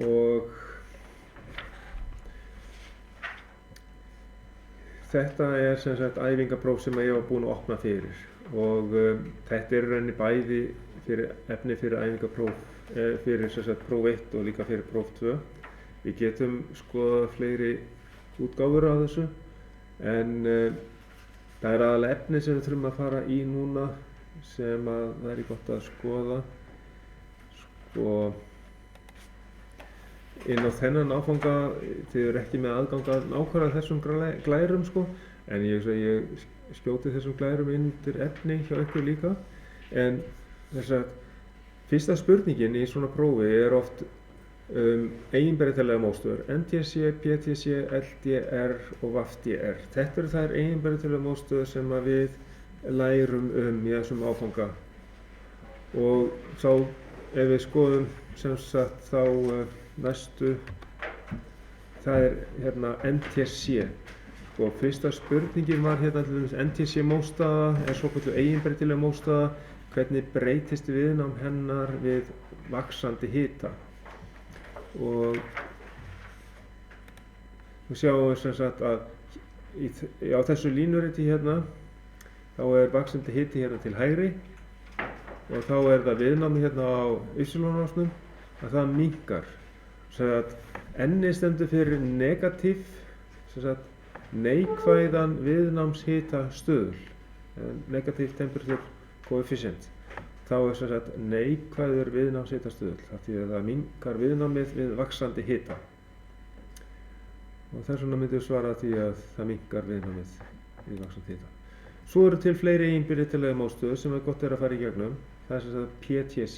og þetta sem sagt æfingapróf sem ég var búinn að opna fyrir og þetta í rauninni bæði efni fyrir æfingapróf fyrir sem sagt próf 1 og líka fyrir próf 2. Við getum skoðað fleiri útgáfur af þessu en það aðalega efni sem við þurfum að fara í núna sem að væri gott að skoða. Inn á þennan áfanga, þið eru ekki með aðgang að nákvæmlega þessum glærum en ég skjóti þessum glærum inn undir efni hjá ykkur líka. En þess að fyrsta spurningin í svona prófi er oft eiginbreytilegar mótstöður, NTC, PTC, LDR og VAFDR. Þetta eru þær eiginbreytilegar mótstöður sem að við lærum í þessum áfanga. Og þá ef við skoðum sem sagt þá næstu, það er hérna NTC. Fyrsta spurningin var hérna til dæmis NTC mótstaða er svokölluð eiginbreytileg mótstaða. Hvernig breytist viðnám hennar við vaxandi hita? Og við sjáum sem sagt að á þessu línuriti hérna þá er vaxandi hiti hérna til hægri og þá er það viðnámi hérna á y-ásnum að það minnkar. N stendur fyrir negatív, neikvæðan viðnámshita stuðul, negatív temperature coefficient. Þá er sem sagt neikvæður viðnámshita stuðull, því að það minnkar viðnámið við vaxandi hita. Og þess vegna myndum við svara því að það minnkar viðnámið við vaxandi hita. Svo eru til fleiri eiginbreytilegar mótstöður sem gott að fara í gegnum. Það er sem sagt PTC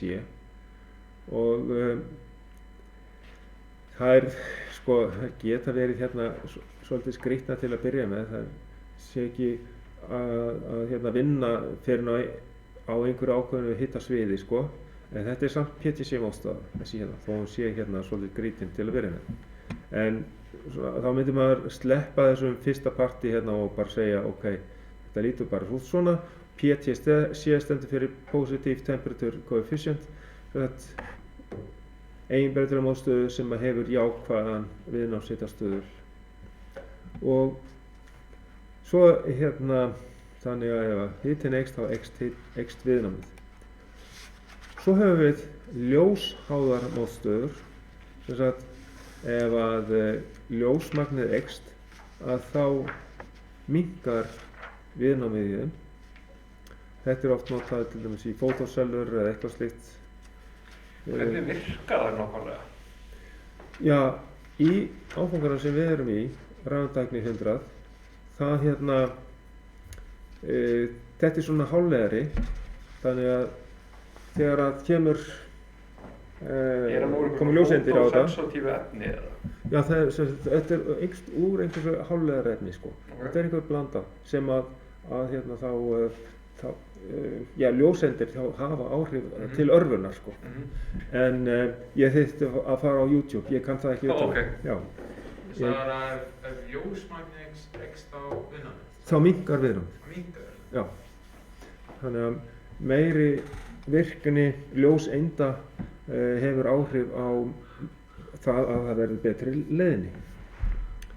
og það geta verið hérna svolítið skrýtna til að byrja með. Það sé ekki að vinna fyrir á einhverju ákveðnu hitasviði en þetta er samt PTC mótstaða þessi hérna, þó hún sé hérna svolítið grítin til að byrja með. En þá myndi maður sleppa þessum fyrsta parti hérna og bara segja ok, þetta lítur bara út svona. PTC stendur fyrir Positive Temperature Coefficient, eiginbreytilega mótstöðu sem hefur jákvæðan viðnámshitastuðul. Og svo hérna þannig að ef hitinn eykst þá eykst viðnámið. Svo höfum við ljósháðar mótstöður, sem sagt ef að ljósmagnið eykst að þá minnkar viðnámið í þeim. Þetta er oft notað til dæmis í fótósellur eða eitthvað slíkt. Hvernig virkar það nákvæmlega? Já, í áfanganum sem við erum í, rafeindtækni 100, það hérna þetta er svona hálflegari, þannig að þegar að kemur ljóseindir á þetta. Er það sensitífu efni eða? Já, þetta er yngst úr einhversu hálflegari efni Þetta er einhver blanda sem að hérna ljóseindir hafa áhrif til örvunar En ég þyrfti að fara á YouTube, ég kann það ekki utan. Það er að ef ljósmagnið eykst á viðnámið? Þá minnkar viðnámið. Já, þannig að meiri virkni ljóseinda hefur áhrif á það að það verður betri leiðni.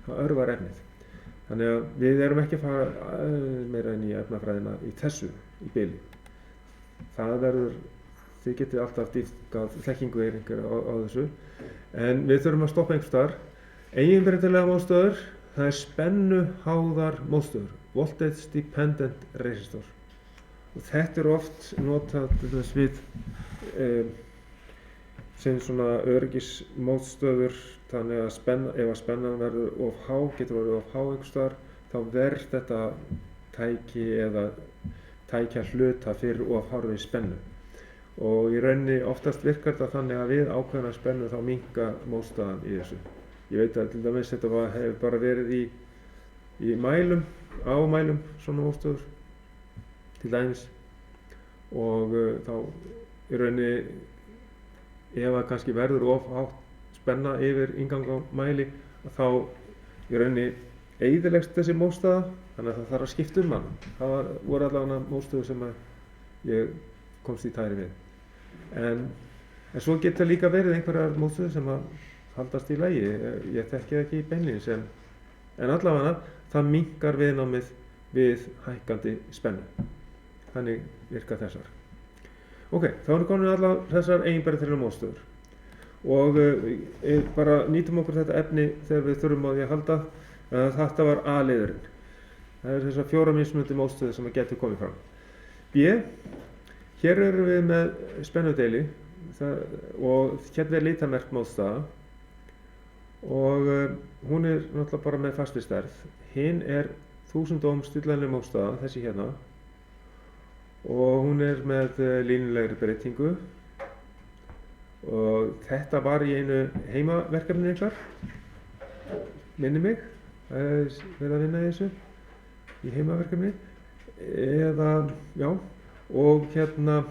Það örvar efnið. Þannig að við erum ekki að fara meira inn í efnafræðina í þessu í bili. Það verður, þið getið alltaf dýpkað þekkingu á þessu, en við þurfum að stoppa einhvers staðar. Eiginbreytilegar mótstöður, það er spennuháðar mótstöður, voltage dependent resistor. Og þetta er oft notað við sem svona öryggismótstöður, þannig að ef að spennan verður of há, getur verið of há einhvers staðar, þá verður þetta tæki eða tækja hluta fyrir of hárri spennu. Og í rauninni oftast virkar þetta þannig að við ákveðna spennu þá minnka mótstaðan í þessu. Ég veit að til dæmis þetta hefur bara verið í mælum, á mælum svona mótstöður til dæmis og þá í rauninni ef það kannski verður of hátt spenna yfir inngang á mæli þá í rauninni eyðileggst þessi mótstaða, þannig að það þarf að skipta hann. Það voru allavega mótstöður sem ég komst í tæri við. En En svo geta líka verið einhverjar mótstöður sem að haldast í lagi. Ég þekki það ekki beinlínis en allavega það minnkar viðnámið við hækkandi spennu. Þannig virka þessar. Ok, þá erum komin allar þessar eiginbæriþrælar mótstöður. Og bara nýtum okkur þetta efni þegar við þurfum á því að halda. Þetta var A-liðurinn. Það er þessar 4 mismunandi mótstöður sem að getur komið fram. B. Hér erum við með spennudeili og hérna er litamerkt mótstaða og hún er náttúrulega bara með fastri stærð. Hinn er 1000 ohm stillanleg mótstaða, þessi hérna, og hún er með línulegri breytingu og þetta var í einu heimaverkefni ykkar, minni mig, verið að vinna í þessu, í heimaverkefni, eða, já, og hérna,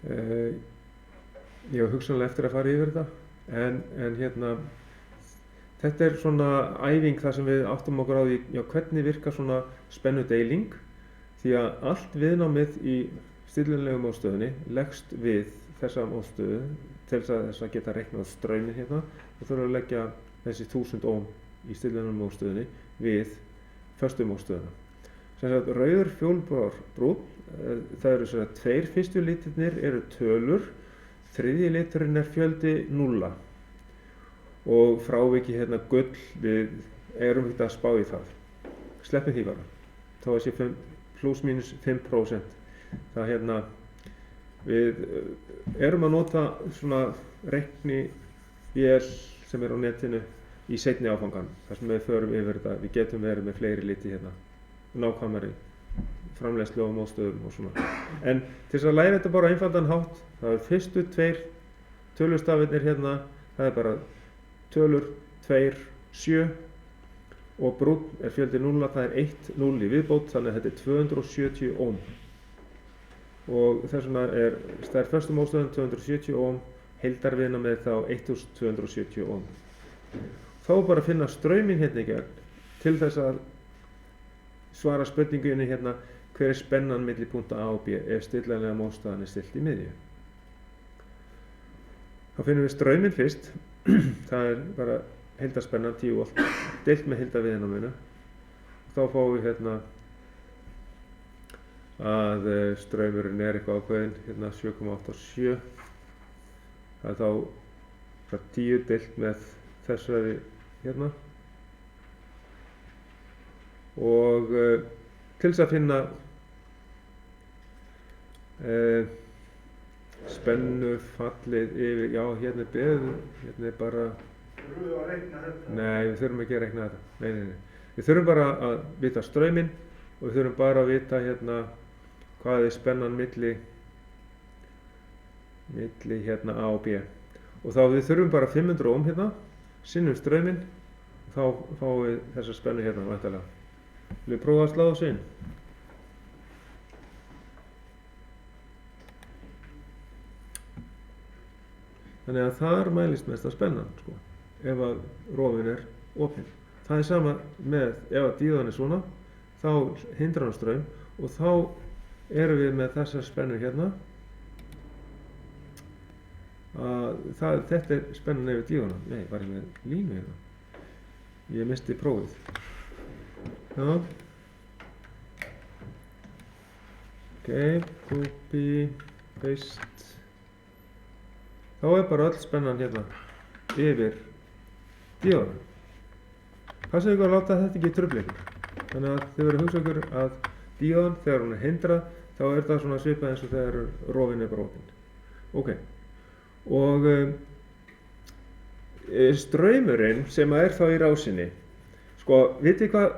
ég var hugsanlega eftir að fara yfir þetta, en hérna, þetta er svona æfing þar sem við áttum okkur á því, já, hvernig virkar svona spennudeiling, því að allt viðnámið í stillanlegu mótstöðunni leggst við þessa mótstöðu til þess að geta reiknað strauminn hérna og þurfa að leggja þessi 1000 ohm í stillanlegu mótstöðunni við föstu mótstöðuna. Sem sagt, rauður fjólbrún, það eru sem sagt 2 fyrstu litirnir eru tölur, 3. liturinn er fjöldi 0 og fráviki hérna gull, við erum ekkert að spá í það. Sleppum því bara. Þá er sé plus mínus 5%. Það hérna, við erum að nota svona reiknivél sem er á netinu í seinni áfangan. Þar sem við förum yfir þetta, við getum verið með fleiri liti hérna, nákvæmari framleiðslu á mótstöðum og svona. En til þess að læra þetta bara á einfaldan hátt, það er fyrstu 2 tölustafirnir hérna, það er bara tölur 2, 7 og brúnn er fjöldi 0, það er 1 0 í viðbót, þannig að þetta er 270 ohm. Og þess vegna er stærð föstu mótstöðun 270 ohm, heildarviðnámið þá 1270 ohm. Þá er bara að finna strauminn hérna í gegn til þess að svara spurningunni hérna, hver er spennan milli punkta A og B ef stillanlega mótstaðan er stillt í miðju. Þá finnum við strauminn fyrst, það er bara heildarspennan 10 volt, deilt með heildarviðnáminu. Þá fáum við hérna að straumurinn er eitthvað ákveðinn, hérna 7,87. Það er þá 10 deilt með þessari hérna. Og til þess að finna spennufallið yfir, já, hérna er beðið, hérna er bara... Þurfum við að reikna þetta? Nei, við þurfum ekki að reikna þetta. Nei. Við þurfum bara að vita strauminn og við þurfum bara að vita hérna hvað er spennan milli hérna A og B. Og þá við þurfum bara 500 ohm hérna, sinnum strauminn, þá fáum við þessa spennu hérna væntanlega. Við prófa að slá þessu inn. Þannig að þar mælist mesta spennan, sko, ef að rofinn er opinn. Það er sama með, ef að díóðan er svona, þá hindrar hann straum og þá erum við með þessa spennu hérna. Þetta er spennan yfir díóðana. Nei, bara með línu hérna. Ég misti prófið. Já. Ok, copy, paste. Þá er bara öll spennan hérna yfir díóðana. Passið ykkur að láta þetta ekki trufla ykkur. Þannig að þið verður að hugsa ykkur að díóðan, þegar hún er hindrað, þá er það svona svipað eins og þegar rofinn er bara opinn. Ok. Og straumurinn sem er þá í rásinni, sko, vitið hvað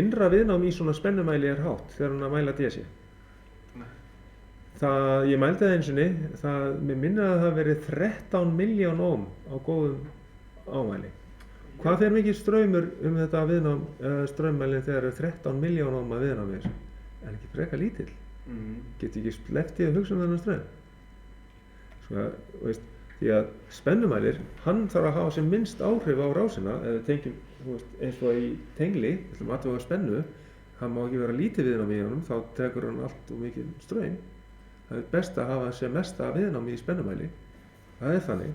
innra viðnám í svona spennumæli er hátt þegar hún að mæla DC? Ég mældi það einu sinni, mér minna að það verið 13 miljón ohm á góðum ámæli. Hvað fer mikið straumur þetta viðnám, straummælinn þegar er 13 miljón ohm að viðnámi þessu? Er ekki frekar lítill? Get ekki sleppt í að hugsa þennan straum? Sko, veist, því að spennumælir, hann þarf að hafa sem minnst áhrif á rásina, ef við tengjum, eins og í tengli, við ætlum aðtöfa spennu, hann má ekki vera lítið viðnám í honum, þá tekur hann allt og mikið straum. það er best að hafa sem mesta viðnámi í spennumæli. Það er þannig.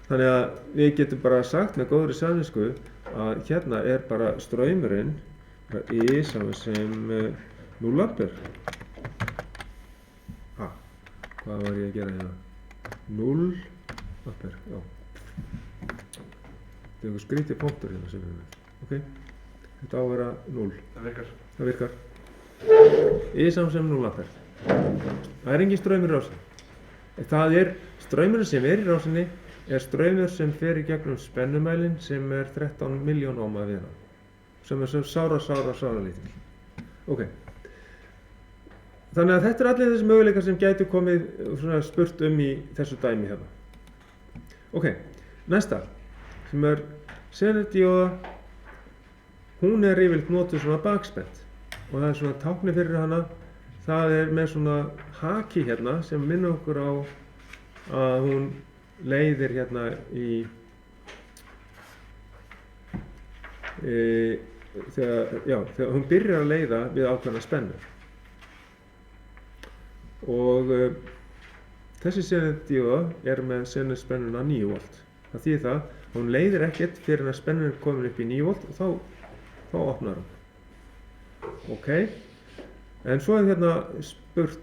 Þannig að við getum bara sagt með góðri samvisku að hérna er bara straumurinn I saman sem 0 ampere. Hvað var ég að gera hérna? 0 ampere, já. Þetta er einhver skrítið punktur hérna sem við erum með. Ok, þetta á að vera 0. Það virkar. I saman sem 0 ampere. Það er engin straumur í rásinni. Það er straumurinn sem er í rásinni er straumur sem fer í gegnum spennumælinn sem er 13 miljón ohma við hann. Sem er sára lítill. Ok. Þannig að þetta er allir þessi möguleikar sem gætu komið svona spurt í þessu dæmi hérna. Ok, næsta sem er xenodióða. Hún er yfirleitt notuð svona bakspennt og það er svona tákni fyrir hana. Það er með svona haki hérna sem minnir okkur á að hún leiðir hérna þegar hún byrjar að leiða við ákveðna spennu. Og þessi xenodióða er með xenospennuna 9 volt. Það þýðir það að hún leiðir ekkert fyrir að spennan er komin upp í 9 volt og þá opnar hún. Ok, en svo er hérna spurt,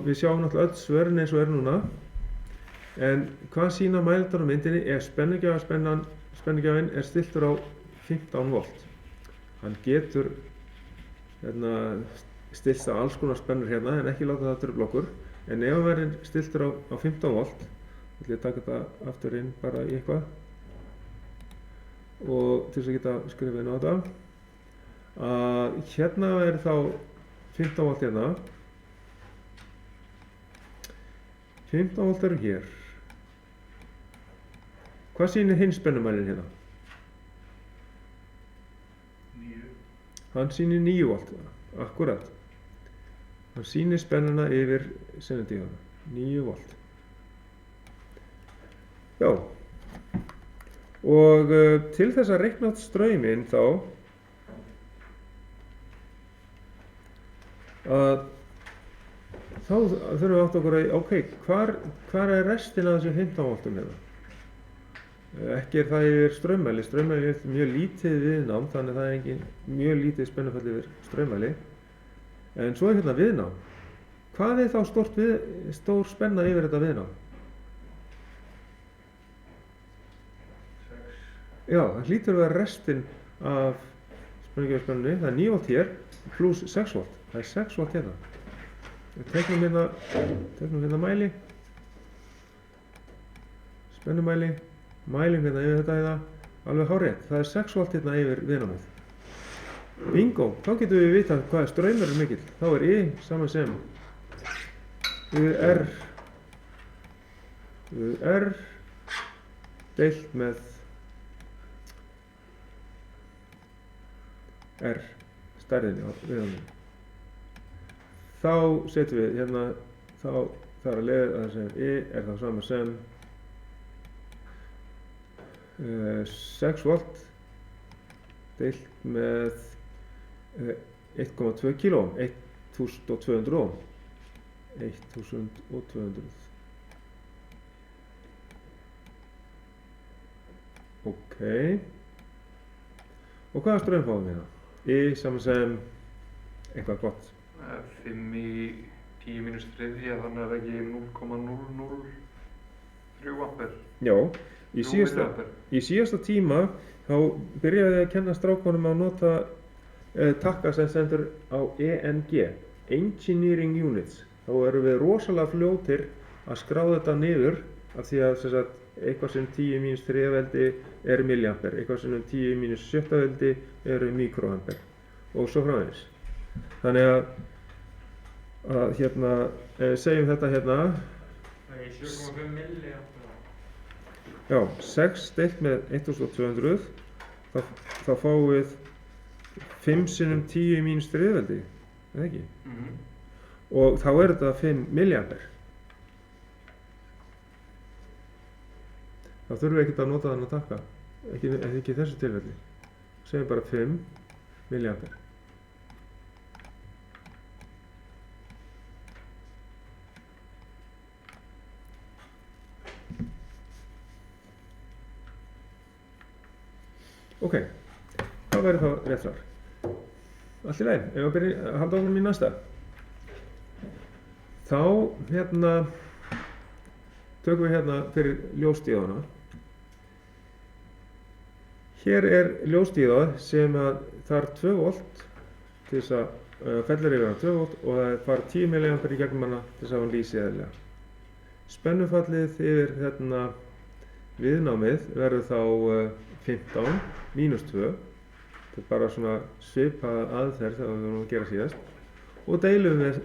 við sjáum náttúrulega öll svörin eins og er núna. En hvað sýna mældar á myndinni ef spennugjafinn er stilltur á 15 volt? Hann getur stillt á alls konar spennur hérna en ekki láta það trufla okkur. En ef hann verður stilltur á 15 volt, þá ætla ég að taka þetta aftur inn bara í eitthvað. Og til þess að geta skrifað inn á þetta. Að hérna er þá 15 volt hérna. 15 volt eru hér. Hvað sýnir hinn spennumælinn hérna? 9. Hann sýnir 9 volt, akkurat. Hann sýnir spennuna yfir xenodióðuna, 9 volt. Já. Og til þess að reikna út strauminn þá þurfum við átt okkur að, ok, hvar er restin af þessu 15 voltum hérna? Ekki er það yfir straummæli. Straummæli er mjög lítið viðnám, þannig að það er engin mjög lítið spennufall yfir straummæli. En svo er hérna viðnám. Hvað er þá stór spenna yfir þetta viðnám? 6. Já, það hlýtur að vera restin af spennufallinu. Það er 9 volt hér pluss 6 volt. Það er 6 volt hérna. Við tegnum hérna mæli. Spennumæli. Mælum hérna yfir þetta alveg hárrétt. Það er 6 volt hérna yfir viðnámið. Bingo! Þá getum við vita hvað straumur er mikill. Þá er I saman sem R deilt með R stærðinni á viðnáminu. Þá setjum við hérna, það er að leiða að sem I er þá saman sem 6 volt deilt með 1,2 kilo, 1200 ohm. 1200. Ok. Og hvaða straum fáum við hérna? I saman sem eitthvað gott. 5 í 10 mínus 3, þannig að það ekki 0,003 ampere. Já, í síðasta tíma þá byrjaði ég að kenna strákunum að nota takka sem stendur á ENG, Engineering Units. Þá erum við rosalega fljótir að skráða þetta niður af því að eitthvað sem 10 mínus 3 veldi er milliampere, eitthvað sem 10 mínus 7 veldi er mikroampere og svo framvegis. Þannig að hérna, segjum þetta hérna. Það er 7,5 milliampere. Já, 6 deilt með 1200, þá fáum við 5 sinnum 10 mínus 3 veldi, eða ekki? Og þá er þetta 5 milliampere. Þá þurfum við ekkert að nota þann að takka, ekki í þessu tilfelli. Segjum bara 5 milliampere. Ok, þá verður það rétt svar. Allt í lagi, ef við byrjum að halda áfram í næsta. Þá tökum við fyrir ljóstíðana. Hér ljóstíða sem að það 2 volt til þess að fellur yfir hana 2 volt og það fara 10 mA í gegnum hana til þess að hún lýsi eðlilega. Spennufallið yfir viðnámið verður þá 15 mínus 2. Þetta bara svona svipað aðferð þegar við vorum að gera síðast. Og deilum við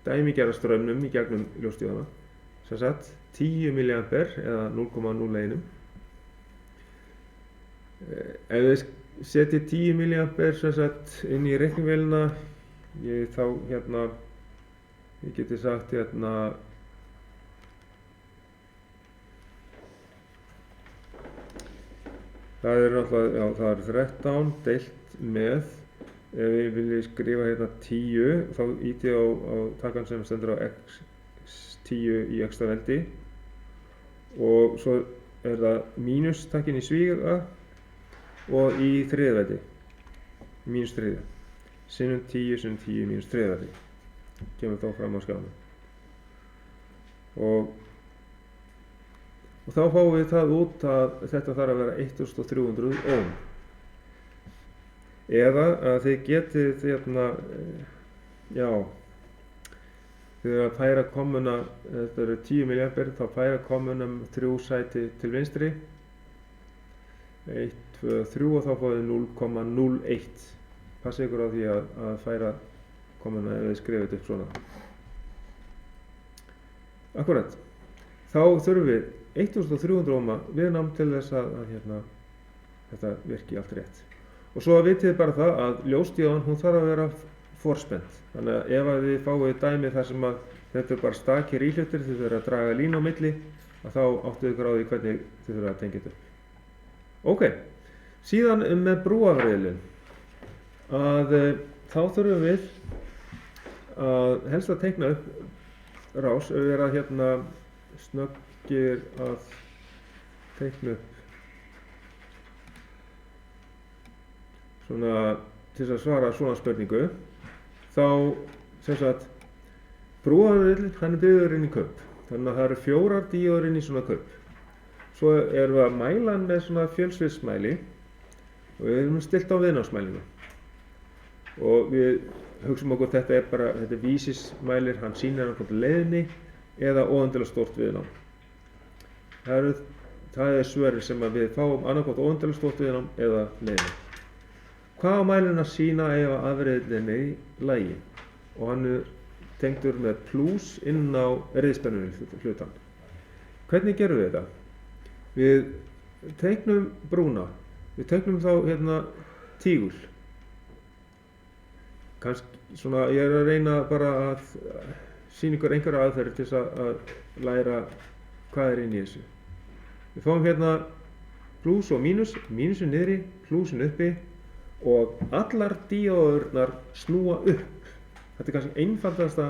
dæmigerða straumnum í gegnum ljóstíðana. Sem sagt 10 mA eða 0,01. Ef við setjum 10 mA sem sagt inn í reiknivélina, þá ég geti sagt það náttúrulega, já, það 13 deilt með, ef við viljum skrifa 10, þá ýti ég á takkan sem stendur á x10 í ekstra veldi og svo það mínustakkin í svíga og í þriðaveldi, mínus 3, sinnum 10 sinnum 10 mínus þriðaveldi, kemur þá fram á skjánum. Og þá fáum við það út að þetta þarf að vera 1300 ohm. Eða að þið getið þegar að færa kommuna, þetta eru 10 mA, þá færa kommunum 3 sæti til vinstri. 1, 2, 3 og þá fáið 0,01. Passið ykkur á því að færa kommuna ef þið skrifið upp svona. Akkurat. Þá þurfum við 1300 ohma viðnám til þess að þetta virki allt rétt. Og svo vitið þið bara það að ljóstíðan hún þarf að vera forspennt. Þannig að ef að þið fáið dæmi þar sem að þetta bara stakir íhlutir, þið þurfið að draga línu á milli, að þá áttuð ykkur á því hvernig þið þurfið að tengja þetta upp. Ok, síðan með brúarriðilinn að þá þurfum við að helst að teikna upp rás ef við erum að snöggir að teikna upp svona til þess að svara svona spurningu. Þá sem sagt brúarriðillinn hann byggður inn í kubb, þannig að það eru 4 díóður inn í svona kubb. Svo erum við að mæla hann með svona fjölsviðsmæli og við erum stilt á viðnámsmælinu. Og við hugsum okkur þetta er vísismælir, hann sýnir annað leiðni eða óendanlega stórt viðnám. Það svörin sem við fáum annað óendanlega stórt viðnám eða leiðni. Hvað á mælirinn að sýna ef afreiðillinn í lagi? Og hann tengdur með plús inn á riðspennunni hlutan. Hvernig gerum við þetta? Við teiknum brúna, við teiknum þá tígul. Kannski svona, ég að reyna bara að sýna ykkur einhverja aðferðir til þess að læra hvað inn í þessu. Við fáum plús og mínus, mínusin niðri, plúsin uppi og allar díóðurnar snúa upp. Þetta kannski einfaldasta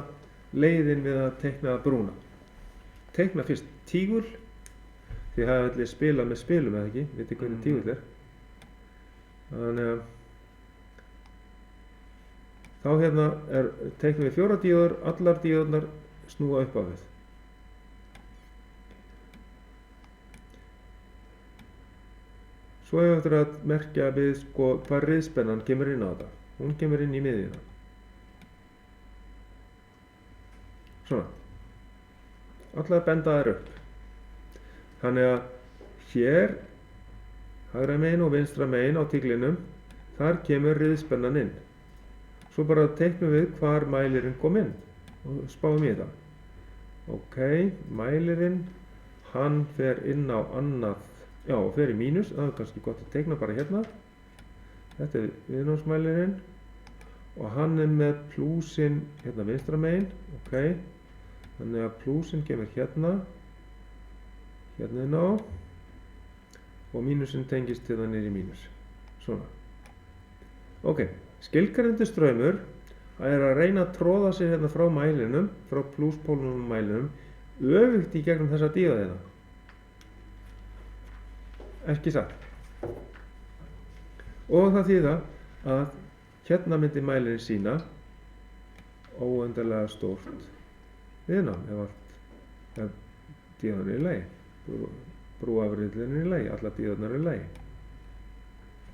leiðin við að teikna brúna. Teikna fyrst tígul, þið hafið allir spilað með spilum eða ekki, vitið hvernig tígull er. Þannig að þá teiknum við 4 díóður, allar díóðurnar snúa upp á við. Svo hefur við eftir að merkja við hvað riðspennan kemur inn á þetta. Hún kemur inn í miðjuna. Svona. Allar benda þær upp. Þannig að hér, hægra megin og vinstra megin á tíglinum, þar kemur riðspennan inn. Svo bara teiknum við hvar mælirinn kom inn og spáum í þetta. Ok, mælirinn, hann fer inn á annað, já, fer í mínus, það er kannski gott að teikna bara hérna. Þetta er viðnámsmælirinn og hann er með plúsin hérna vinstra megin, ok. Þannig að plúsin kemur hérna inn á og mínusinn tengist hérna niður í mínus. Svona. Ok, skilgreindur straumur er að reyna að tróða sig hérna frá mælinum, frá plúspólunum mælinum, öfugt í gegnum þessa díóðina. Ekki satt. Og það þýðir að hérna myndi mælirinn sýna óendanlega stórt viðnám ef díðan er í lagi. Brúafrillin er í lagi, allar díðarnar er í lagi.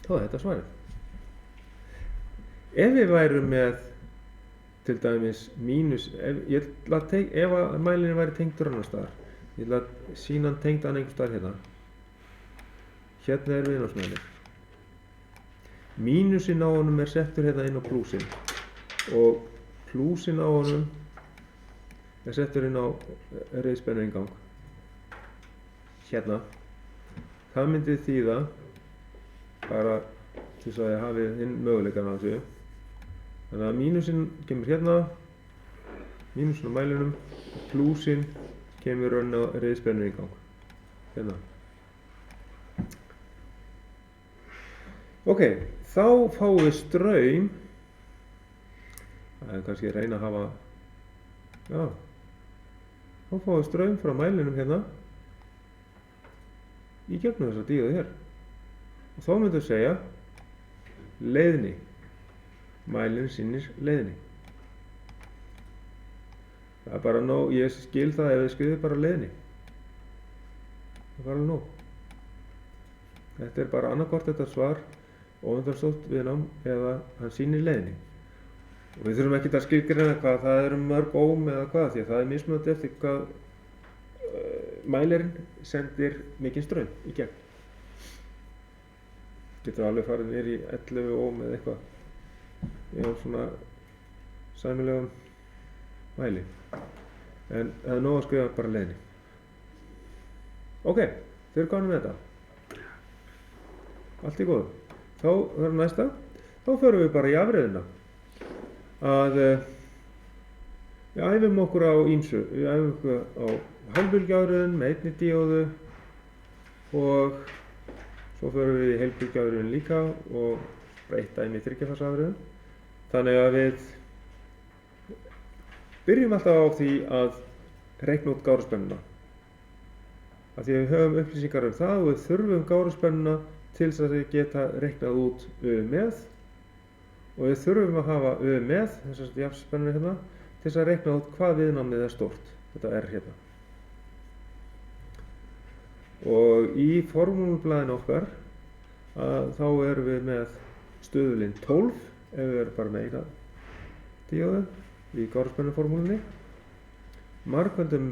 Þá er þetta svarið. Ef við værum með til dæmis mínus, ef að mælirinn væri tengdur annar staðar, ég ætla að sýna hann tengdan einhver staðar hérna. Hérna er viðnámsmælir. Mínusinn á honum er settur hérna inn á plúsinn og plúsinn á honum er settur inn á reiðspennuingang. Hérna. Það myndi þýða bara til þess að ég hafi hinn möguleikann á þessu. Þannig að mínusinn kemur hérna, mínusinn á mælinum og plúsinn kemur raun á reiðspennuingang. Hérna. Ok, þá fáum við straum. Það er kannski að reyna að hafa, já, þá fáum við straum frá mælinum hérna í gegnum þessa díóðu hér. Og þá myndum við segja leiðni. Mælirinn sýnir leiðni. Það er bara nóg, ég skil það ef við skrifum bara leiðni. Það er bara nóg. Þetta er bara annarkvort þetta svar óendanlega viðnám eða hann sýnir leiðni. Og við þurfum ekkert að skilgreina hvað það eru mörg ohm eða hvað, því að það er mismunandi eftir hvað mælirinn sendir mikinn straum í gegn. Getur alveg farið niður í 11 ohm eða eitthvað. Ég á svona sæmilegum mæli. En það er nóg að skrifa bara leiðni. Ok, þau eru komin með þetta. Allt í góðu. Þá verður næsta. Þá förum við bara í afreiðina. Að við æfum okkur á ýmsu. Við æfum okkur á hálfbylgjuáhrifun með einni díóðu og svo förum við í heilbylgjuáhrifun líka og eitt dæmi í þriggjafasaáhrifun. Þannig að við byrjum alltaf á því að reikna út gáruspennuna. Af því að við höfum upplýsingar um það og við þurfum gáruspennuna til þess að við geta reiknað út með og við þurfum að hafa með, þessar jafnspennur hérna, til þess að reikna út hvað viðnámið er stórt. Þetta er hérna. Og í formúlublaðinu okkar þá erum við með stöðulinn 12 ef við erum bara með eina díóðu í gáruspennufórmúlunni. Margföldum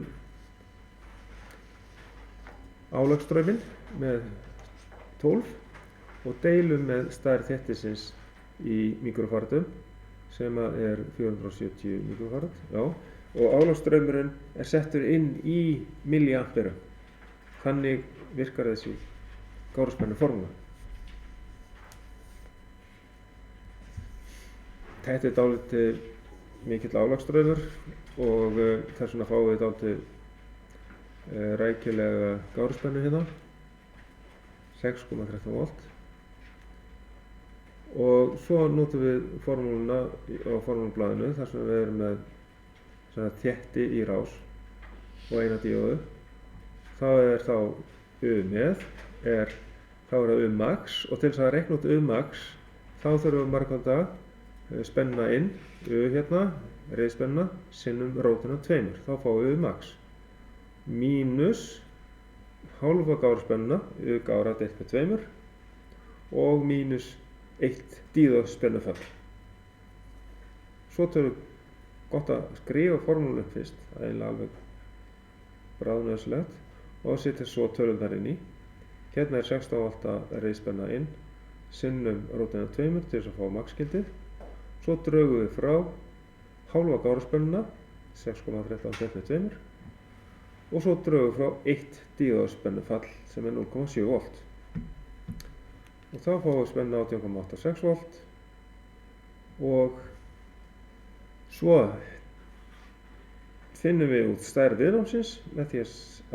álagsstrauminn með 12 og deilum með stærð þéttisins í mikrofaröldum sem er 470 mikrofaröld. Já. Og álagsstraumurinn er settur inn í milliamperum. Þannig virkar þessi gáruspennufórmúla. Þetta er dálítið mikill álagsstraumur og þess vegna fáum við dálítið rækilega gáruspennu hérna, 6,13 volt. Og svo notum við formúluna á formúlublaðinu þar sem við erum með þétti í rás og eina díóðu. Þá er með, þá er það max og til þess að reikna út max þá þurfum við margfalda spenna inn, hérna, reiðspenna, sinnum rótina 2. Þá fáum við max. Mínus hálfa gáruspennuna, gára 1 með 2 og mínus 1 díóðspennufall. Svo tökum við gott að skrifa formúluna upp fyrst, það er eiginlega alveg bráðnauðsynlegt og setja svo tölurnar inn í. Hérna er 16 volta reiðspenna inn, sinnum rótina 2 til þess að fá maxgildið. Svo drögum við frá hálfa gáruspennuna, 6,13 með 2 og svo drögum við frá 1 díóðspennufall sem er 0,7 volt. Og þá fáum við spennu 18,86 volt og svo finnum við út stærð viðnámsins með því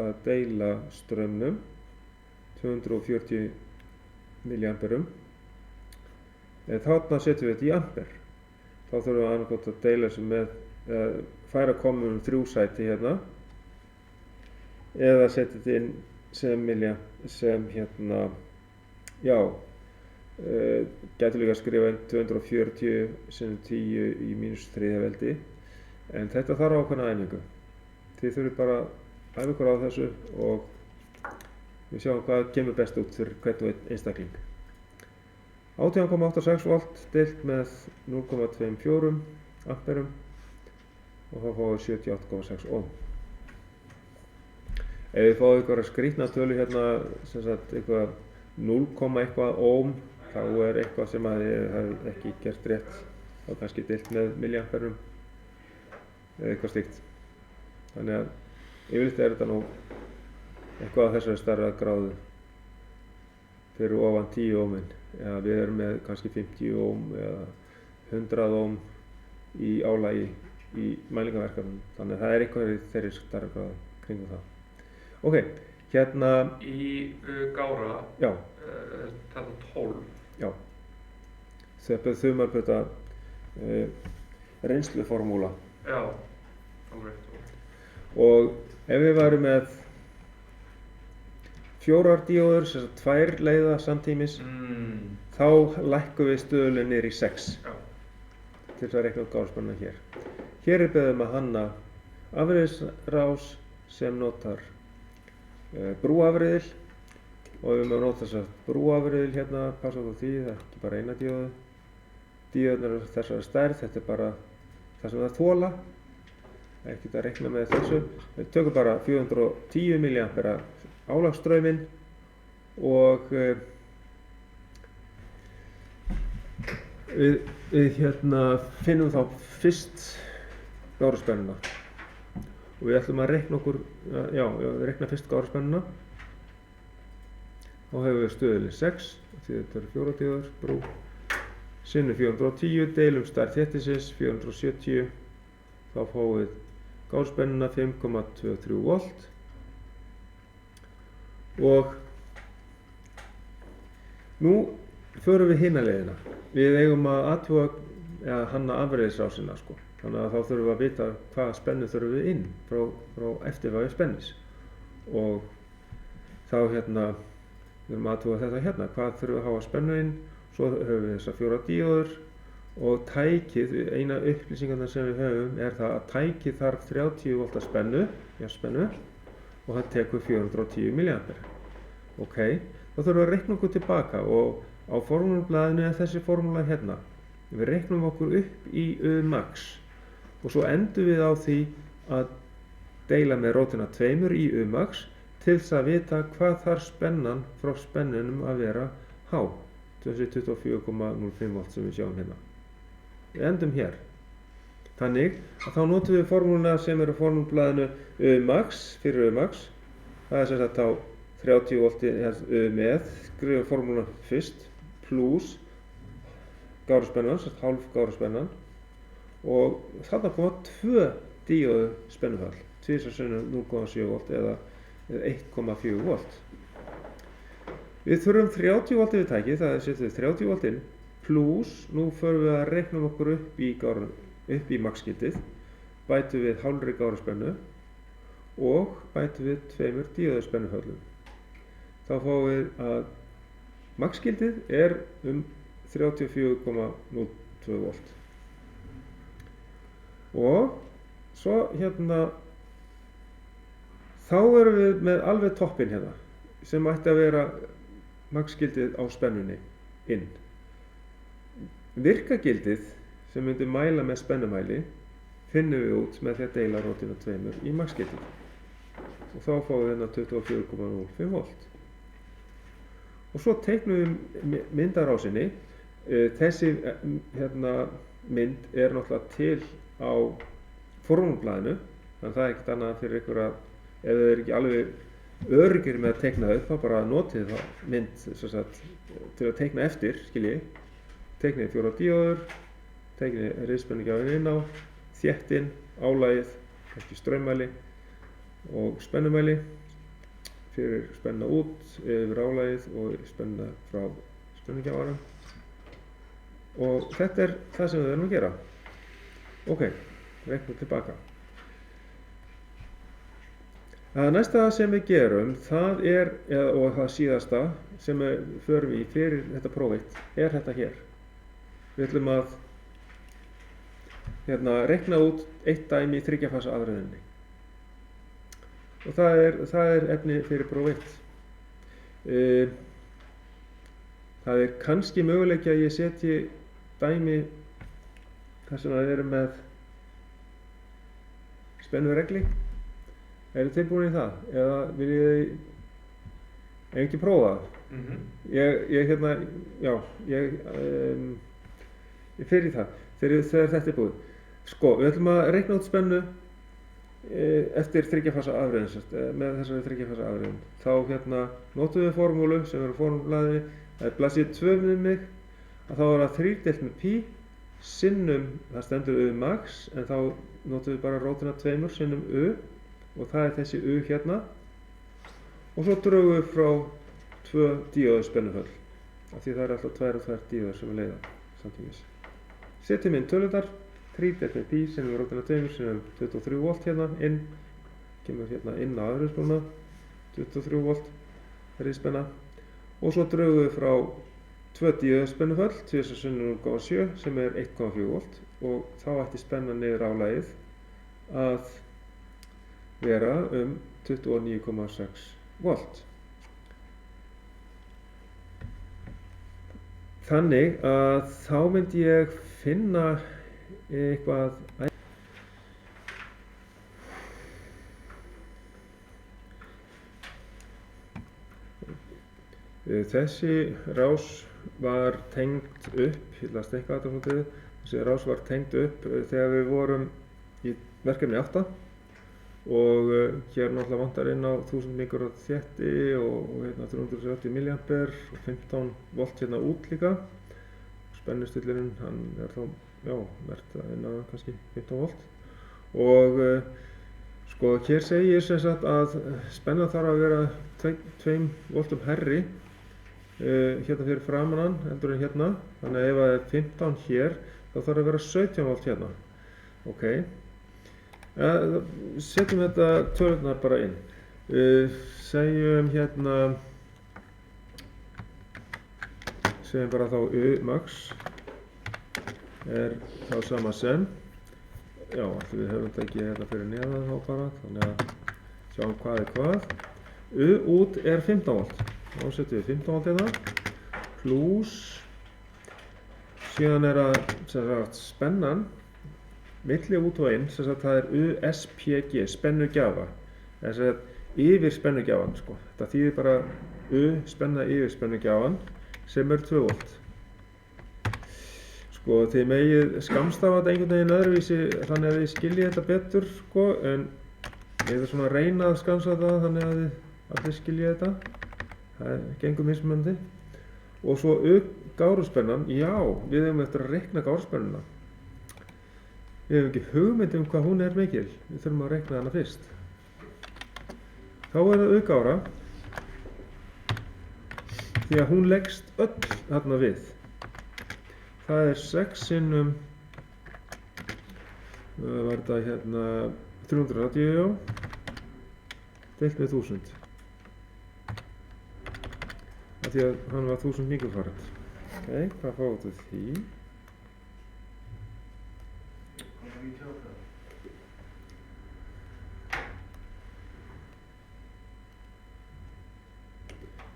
að deila straumnum 240 milliamperum. Þarna setjum við þetta í amper. Þá þurfum við annarkot að deila þessu með færa komum 3 sæti hérna eða setja þetta inn sem hérna, já, gæti líka að skrifa inn 240 sinnum 10 í mínus 3 veldi, en þetta þarf ákveðna æfingu. Þið þurfið bara að æfa ykkur á þessu og við sjáum hvað kemur best út fyrir hvern og einn einstakling. 18,86 volt deilt með 0,24 amperum og þá fáum við 78,6 ohm. Ef við fáum eitthvað skrýtna tölu hérna, sem sagt eitthvað 0, eitthvað ohm, þá er eitthvað sem að ég hef ekki gert rétt, þá kannski deilt með milliamperum eða eitthvað slíkt. Þannig að yfirleitt er þetta nú eitthvað af þessari stærra gráðu fyrir ofan 10 ohmin, eða við erum með kannski 50 ohm eða 100 ohm í álagi í mælingaverkefnum, þannig að það er eitthvað í þeirri stærra gráðu kringum það. Ok, hérna Í gára, já, þetta 12. já, þetta þumarbauta reynsluformúla. Já, alveg. Og ef við værum með 4 díóður, sem sagt 2 leiða samtímis, þá lækkum við stöðulinn niður í 6 Já. til þess að reikna út gáruspennuna hér. Hér er beðið að hanna afreiðisrás sem notar brúafreiðil og við erum að nota þess að brúafreiðil hérna, passa okkur á því, það er ekki bara eina díóðu. Díóðunar eru þessari stærð, þetta er bara það sem það þola, ekkert að reikna með þessu. Við tökum bara 410 milliampera álagsstrauminn og við hérna finnum þá fyrst gáruspennuna og við ætlum að reikna við reikna fyrst gáruspennuna. Þá hefur við stöðulinn 6, því þetta eru 4 díóður, brú, sinnum 410, deilum stærð þéttisins 470, þá fáum við gáruspennuna 5,23 volt. Og nú förum við hina leiðina. Við eigum að athuga eða hanna afreiðisrásina, sko. Þannig að þá þurfum við að vita hvaða spennu þurfum við inn frá eftirvægi spennis. Og þá hérna, við erum að athuga þetta hérna, hvað þurfum við að hafa spennu inn, svo höfum við þessar 4 díóður og tækið, eina upplýsingarna sem við höfum er það að tækið þarf 30 volta spennu, og það tekur 410 milliampere. Ok, þá þurfum við að reikna okkur tilbaka og á formúlublaðinu er þessi formúla hérna. Við reiknum okkur upp í max og svo endum við á því að deila með rótina 2 í max til þess að vita hvað þarf spennan frá spennunum að vera há, þessi 24,05 volt sem við sjáum hérna. Við endum hér. Þannig að þá notum við formúluna sem er á formúlublaðinu max fyrir max. Það er sem sagt á 30 volti með, skrifum formúluna fyrst, pluss gáruspennan, sem sagt hálf gáruspennan og þarna koma 2 díóðu spennufall, 2 sinnum 0,7 volt eða 1,4 volt. Við þurfum 30 volt við tækið, það setjum við 30 volt inn, pluss, nú förum við að reikna okkur upp í maxgildið, bætum við hálfri gáruspennu og bætum við 2 díóðu spennuföllum. Þá fáum við að maxgildið er 34,02 volt. Og svo hérna, þá erum við með alveg toppinn hérna, sem ætti að vera maxgildið á spennunni inn. Virkagildið sem myndi mæla með spennumæli finnum við út með því að deila rótina 2 í maxgildið. Og þá fáum við hérna 24,05 volt. Og svo teiknum við myndarásinni. Þessi hérna, mynd er náttúrulega til á formúlublaðinu, þannig að það er ekkert annað fyrir ykkur að ef þið eru ekki alveg öruggir með að teikna upp, þá bara notið þá mynd sagt, til að teikna eftir, skiljið. Teiknið 4 díóður, teiknið riðspennugjafinn inn á, þéttin, álagið, kannski straummæli og spennumæli fyrir spenna út yfir álagið og spenna frá spennugjafanum. Og þetta er það sem við erum að gera. Ok, reiknum tilbaka. Það næsta sem við gerum, það er, og það síðasta sem við förum í fyrir þetta prófitt, er þetta hér. Við ætlum að reikna út eitt dæmi í 3 fasa afreiðinni. Og það er efni fyrir prófitt. Það er kannski möguleiki að ég setji dæmi þar sem við erum með spennuregli. Eru tilbúin í það? Eða viljið þið ekki prófa það? Ég fer í það þegar þetta er búið. Sko, við ætlum að reikna út spennu eftir 3 fasa afreiðin, með þessari 3 fasa afreiðin. Þá notum við formúlu sem er á formúlaði, það er blaðsíðu 2 með mig, að þá er það 3 deilt með pi sinnum, það stendur u max, en þá notum við bara rótina 2 sinnum u, og það er þessi u hérna, og svo drögum við frá 2 díóðu spennuhöll, af því það er alltaf 2 og 2 díóður sem við leiða samtímis. Setjum inn tölundar, 3 deilt með pi sinnum rótina 2 sinnum 23 volt hérna inn, kemur hérna inn á afreiðsspóluna, 23 volt spenna, og svo drögum við frá 2 díóðu spennuhöll, 2 sinnum 0,7 sem er 1,4 volt, og þá ætti spennan niður álagið að vera 29,6 volt. Þannig að þá myndi ég finna eitthvað. Þessi rás var tengd upp, ég ætla að steikka þetta svolítið, þessi rás var tengd upp þegar við vorum í verkefni 8 og hér náttúrulega vantar inn á 1000 mikrowatt þétti og 330 milliampere og 15 volt hérna út líka. Spennustillirinn, hann er þá, verðt inn á kannski 15 volt. Og sko, hér segir sem sagt að spenna þarf að vera 2 voltum herri hérna fyrir framan hann heldur en hérna, þannig að ef það er 15 hér þá þarf að vera 17 volt hérna. Ok, setjum þetta tölurnar bara inn. Segjum hérna, segjum bara þá u max er þá sama sem, allir við höfum þetta ekki hérna fyrir neðan þá bara, þannig að sjáum hvað er hvað. U út er 15 volt. Þá setjum við 15 volt hérna, pluss, síðan er að spennan, milli út og inn, það er USPG, spennugjafa, þess að yfir spennugjafan, sko. Þetta þýðir bara U spenna yfir spennugjafan, sem er 2 volt. Sko, þið megið skammstafa þetta einhvern veginn öðruvísi, þannig að þið skiljið þetta betur, sko, en ég er svona að reyna að skammstafa þetta, þannig að þið skiljið þetta. Það gengur mismunandi. Og svo gáruspennan, við höfum eftir að reikna gáruspennuna. Við höfum ekki hugmynd hvað hún er mikil, við þurfum að reikna hana fyrst. Þá er það gára, því að hún leggst öll þarna við. Það er 6 sinnum, var þetta hérna 380, deilt með 1000. Því að hann var 1000 mikrofarad. Ok, hvað fáum við því?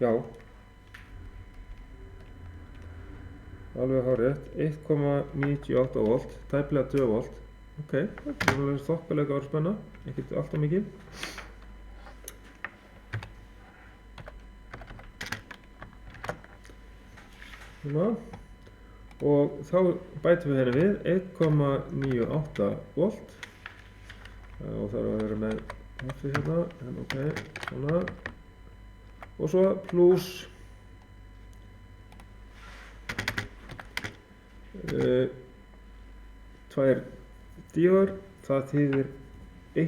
Já, alveg hárrétt, 1,98 volt, tæplega 2 volt. Ok, þetta er alveg þokkalega gárspenna, ekkert alltaf mikið. Og þá bætum við hérna við 1,98 volt og það er að vera með hafið hérna, ok, svona, og svo pluss 2 díóður, það þýðir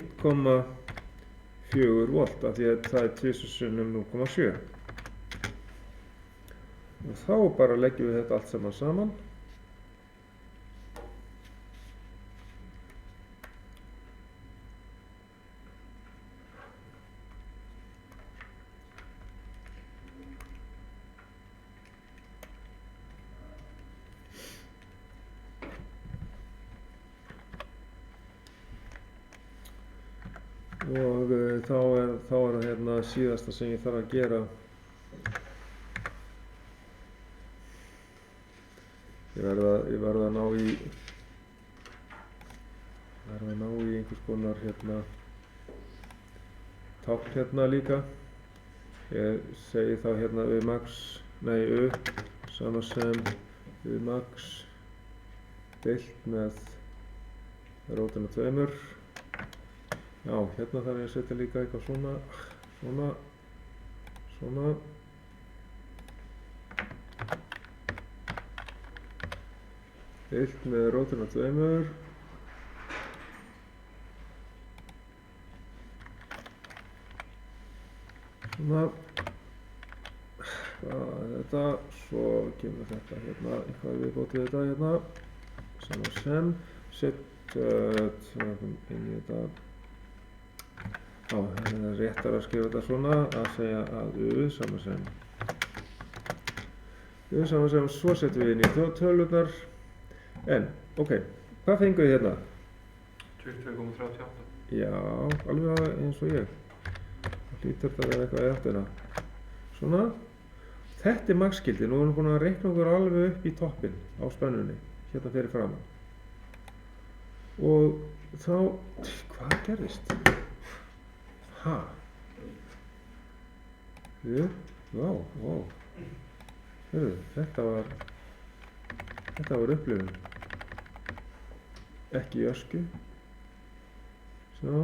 1,4 volt af því að það er 2 sinnum 0,7. Og þá bara leggjum við þetta allt saman. og þá er það hérna síðasta sem ég þarf að gera. Ég verð að ná í einhvers konar hérna tákn hérna líka. Ég segi þá hérna u sama sem u max deilt með rótina 2. Já, hérna þarf ég að setja líka eitthvað svona deilt með rótina 2. Svona þetta, svo kemur þetta hérna eitthvað viðbót við þetta hérna sama sem setjum inn í þetta. Já, það er réttar að skrifa þetta svona, að segja að u sama sem svo setjum við inn í tölurnar. En, ok, hvað fengum við hérna? 20,38. Já, alveg eins og ég. Hlýtur það að vera eitthvað í áttina. Svona. Þetta er max-gildi. Nú erum við búin að reikna okkur alveg upp í toppinn á spennunni. Hérna fyrir framan. Og þá, hvað gerðist? Ha? Vá. Heyrðu, þetta var upplifun. Ekki í ösku. Svo.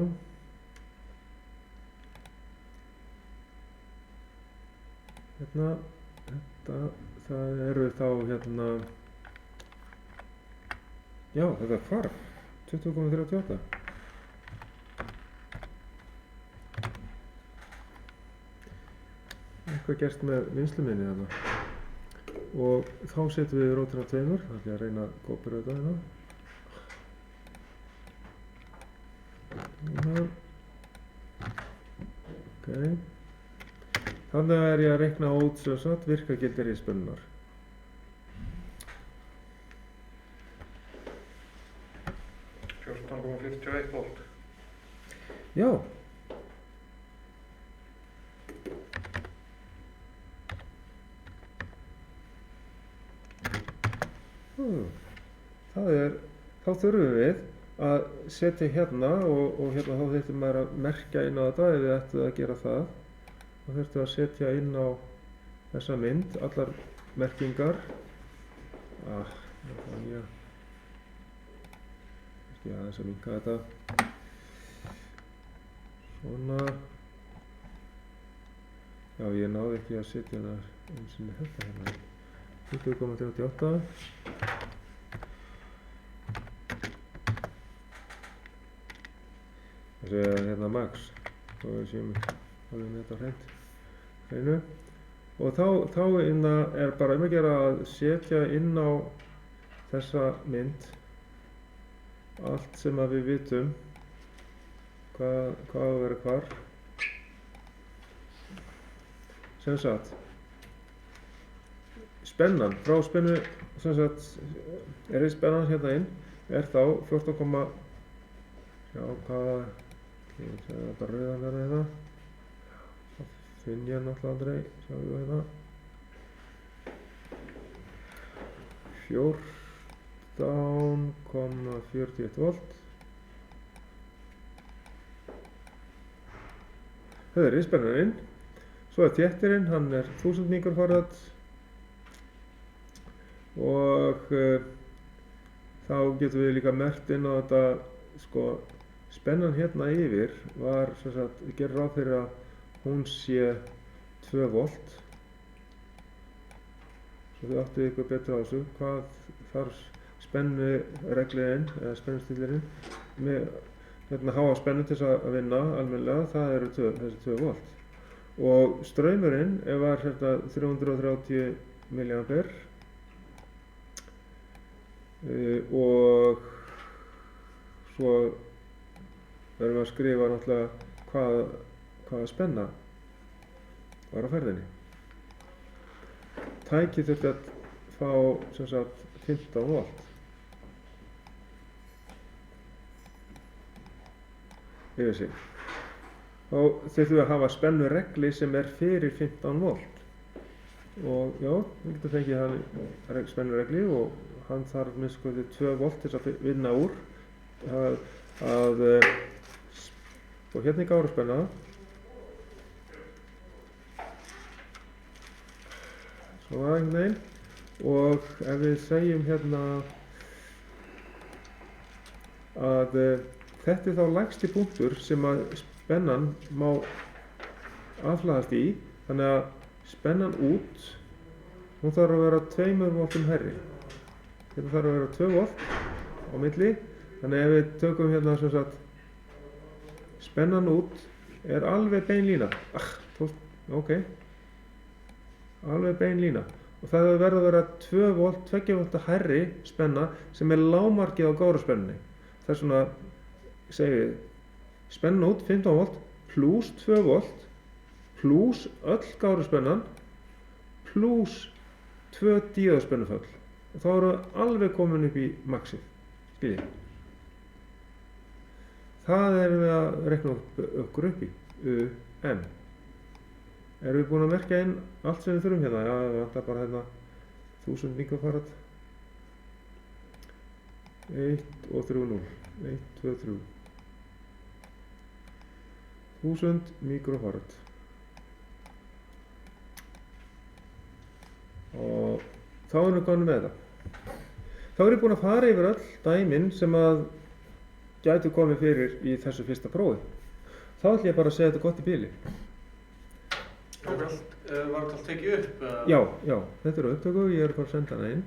Hérna, það eru þá hérna, já, þetta hvarf, 20,38. Eitthvað gerst með vinnsluminni þarna. Og þá setjum við rótina 2, það ætla ég að reyna að kópera þetta hérna. Ok. Þannig er ég að reikna út sem sagt virkagildi risspennunnar. $14,51 volt. Já. Þá þurfum við að setja hérna og hérna þá þurftum maður að merkja inn á þetta ef við ættum að gera það. Þá þurftum við að setja inn á þessa mynd allar merkingar. Ég aðeins að minnka þetta. Svona. Já, ég náði ekki að setja hérna eins og þetta hérna. 20,38. Þessi er hérna max. Þá við séum alveg með þetta hreinu. Og þá er bara að gera að setja inn á þessa mynd allt sem að við vitum hvað að vera hvar. Sem sagt, spennan frá spennu, sem sagt, spennan hérna inn er þá 14, já, hvað, ég segja bara rauðan verða hérna. Það finn ég náttúrulega aldrei, sjáum við hérna. 14,41 volt. Það er risspennarinn. Svo er þéttirinn, hann er 1000 mikrofarad. Og þá getum við líka merkt inn á þetta, sko, spennan hérna yfir var, sem sagt, við gerum ráð fyrir að hún sé 2 volt. Svo þið áttu ykkur betur á þessu, hvað þarf spennureglirinn, eða spennustílirinn, með hérna háa spennu til þess að vinna almennilega, það eru þessi 2 volt. Og straumurinn var hérna 330 mA. Og svo verðum við að skrifa náttúrulega hvaða spenna var á ferðinni. Tækið þurfti að fá sem sagt 15 volt. Yfir sig. þá þurfum við að hafa spennuregli sem er fyrir 15 volt. Og já, við getum fengið hann spennuregli og hann þarf minnst 2 volt til að vinna úr. Og hérna er gáruspenna. Svona einhvern veginn. Og ef við segjum hérna að þetta er þá lægsti punktur sem að spennan má afhlaðast í, þannig að spennan út, hún þarf að vera 2 voltum hærri. Hérna þarf að vera 2 volt á milli, þannig ef við tökum hérna sem sagt spennan út er alveg bein lína. Ok. Alveg bein lína. Og það verður að vera 2 volt, 2 volta hærri spenna sem er lágmarkið á gáruspennunni. Þess vegna segjum við spennan út 15 volt pluss 2 volt pluss öll gáruspennan pluss 2 díóðspennuföll. Og þá erum við alveg komin upp í maxið. Skiljið. Það erum við að reikna okkur upp í. En erum við búin að merkja inn allt sem við þurfum hérna? Já, það vantar bara hérna 1000 mikrofarad. 1 og 3 0. 1, 2, 3. 1000 mikrofarad. Og þá erum við komin með þetta. Þá erum við búin að fara yfir öll dæmin sem að gætu komið fyrir í þessu fyrsta prófi. Þá ætlum ég bara að segja þetta gott í bili. Var þetta allt tekið upp? Já, þetta eru upptöku, ég er bara að senda hana inn.